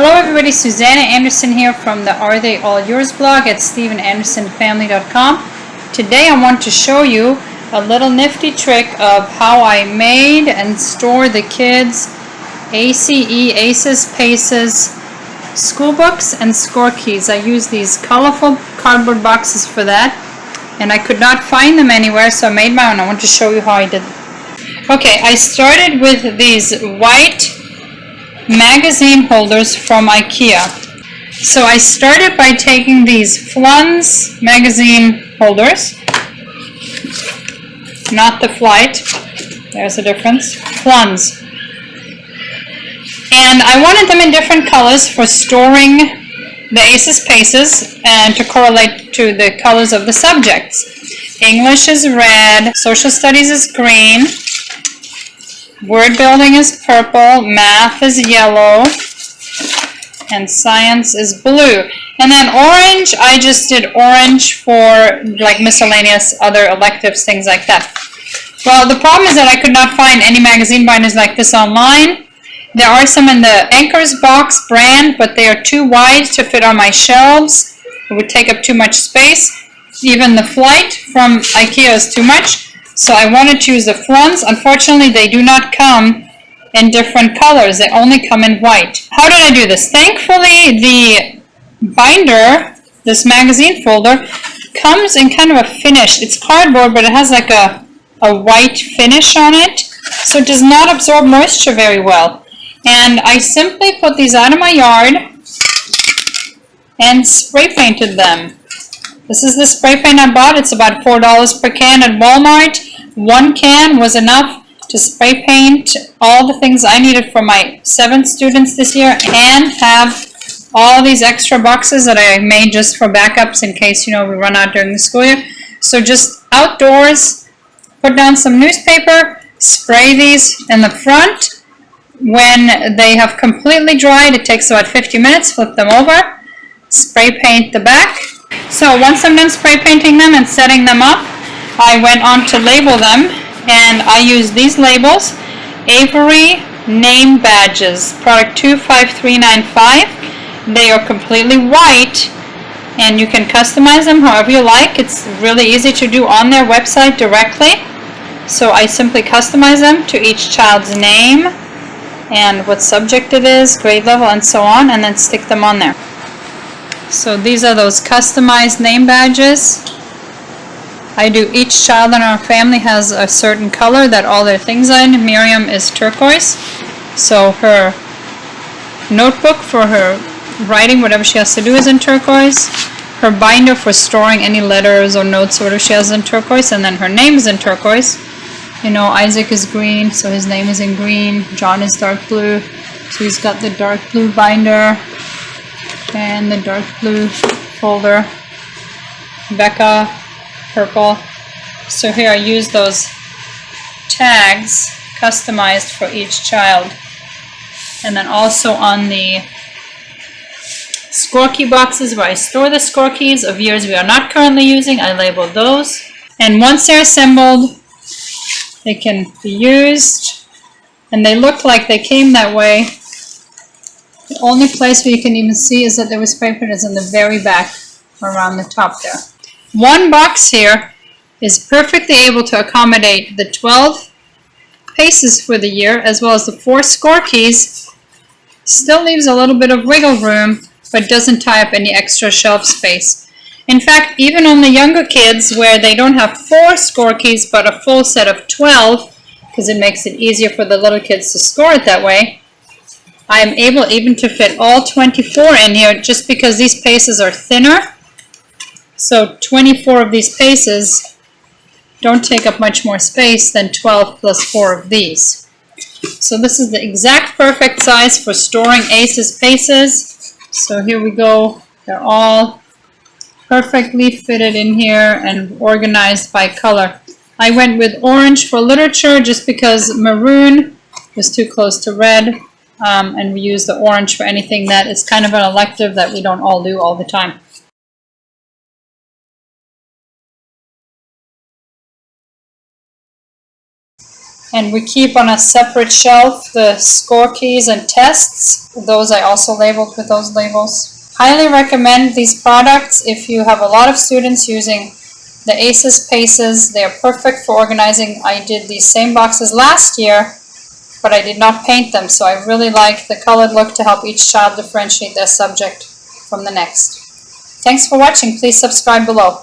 Hello everybody, Susanna Anderson here from the Are They All Yours blog at StephenAndersonFamily.com. Today I want to show you a little nifty trick of how I made and store the kids' ACE, PACES school books and score keys. I use these colorful cardboard boxes for that, and I could not find them anywhere, so I made my own. I want to show you how I did them. Okay, I started with these white magazine holders from IKEA. So I started by taking these Flunz magazine holders, not the Flight, there's a difference, Flunz. And I wanted them in different colors for storing the ACEs, PACES, and to correlate to the colors of the subjects. English is red, social studies is green, word building is purple, math is yellow, and science is blue. And then orange, I just did orange for like miscellaneous other electives, things like that. Well, the problem is that I could not find any magazine binders like this online. There are some in the Anchors Box brand, but they are too wide to fit on my shelves. It would take up too much space. Even the Flight from IKEA is too much. So I wanted to use the Flunz. Unfortunately, they do not come in different colors. They only come in white. How did I do this? Thankfully, the binder, this magazine folder, comes in kind of a finish. It's cardboard, but it has like a white finish on it, so it does not absorb moisture very well. And I simply put these out of my yard and spray painted them. This is the spray paint I bought. It's about $4 per can at Walmart. One can was enough to spray paint all the things I needed for my 7 students this year and have all these extra boxes that I made just for backups in case, we run out during the school year. So just outdoors, put down some newspaper, spray these in the front. When they have completely dried, it takes about 50 minutes, flip them over, spray paint the back. So once I'm done spray painting them and setting them up, I went on to label them, and I used these labels. Avery Name Badges, product 25395. They are completely white, and you can customize them however you like. It's really easy to do on their website directly. So I simply customize them to each child's name and what subject it is, grade level, and so on, and then stick them on there. So these are those customized name badges. Each child in our family has a certain color that all their things are in. Miriam is turquoise, so her notebook for her writing, whatever she has to do, is in turquoise. Her binder for storing any letters or notes or whatever she has in turquoise, and then her name is in turquoise. Isaac is green, so his name is in green. John is dark blue, so he's got the dark blue binder and the dark blue folder. Becca, purple. So here I use those tags customized for each child. And then also on the score key boxes where I store the score keys of years we are not currently using, I labeled those. And once they're assembled, they can be used, and they look like they came that way. The only place where you can even see is that there was spray paint is in the very back around the top there. One box here is perfectly able to accommodate the 12 PACES for the year as well as the 4 score keys. Still leaves a little bit of wiggle room, but doesn't tie up any extra shelf space. In fact, even on the younger kids where they don't have 4 score keys but a full set of 12, because it makes it easier for the little kids to score it that way, I am able even to fit all 24 in here just because these PACES are thinner. So 24 of these PACES don't take up much more space than 12 plus 4 of these. So this is the exact perfect size for storing ACEs, PACES. So here we go. They're all perfectly fitted in here and organized by color. I went with orange for literature just because maroon was too close to red, and we use the orange for anything that is kind of an elective that we don't all do all the time. And we keep on a separate shelf the score keys and tests. Those I also labeled with those labels. Highly recommend these products if you have a lot of students using the ACES PACES. They are perfect for organizing. I did these same boxes last year, but I did not paint them, so I really like the colored look to help each child differentiate their subject from the next. Thanks for watching. Please subscribe below.